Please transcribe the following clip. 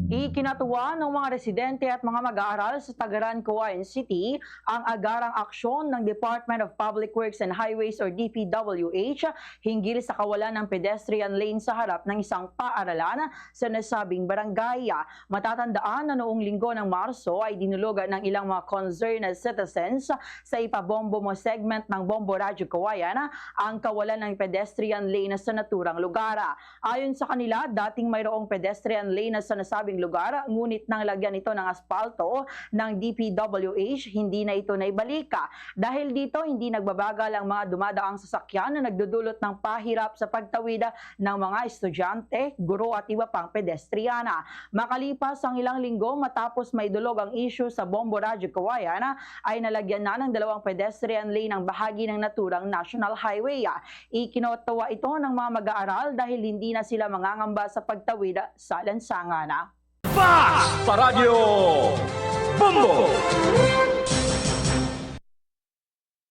Ikinatuwa ng mga residente at mga mag-aaral sa Tagaran, Cagayan City ang agarang aksyon ng Department of Public Works and Highways or DPWH hinggil sa kawalan ng pedestrian lane sa harap ng isang paaralan sa nasabing barangay. Matatandaan na noong linggo ng Marso ay dinulugan ng ilang mga concerned citizens sa ipabombo mo segment ng Bombo Radyo Cagayan ang kawalan ng pedestrian lane sa naturang lugar. Ayon sa kanila, dating mayroong pedestrian lane sa nasabing lugar, ngunit nang lagyan ito ng aspalto ng DPWH, hindi na ito naibalik. Dahil dito, hindi nagbabagal ang mga dumadaang sasakyan na nagdudulot ng pahirap sa pagtawid ng mga estudyante, guro at iba pang pedestriana. Makalipas ang ilang linggo matapos maidulog ang issue sa Bombo Radyo Cagayan, ay nalagyan na ng dalawang pedestrian lane ang bahagi ng naturang National Highway. Ikinatawa ito ng mga mag-aaral dahil hindi na sila mangangamba sa pagtawid sa lansangan. Fast sa radyo, Bombo!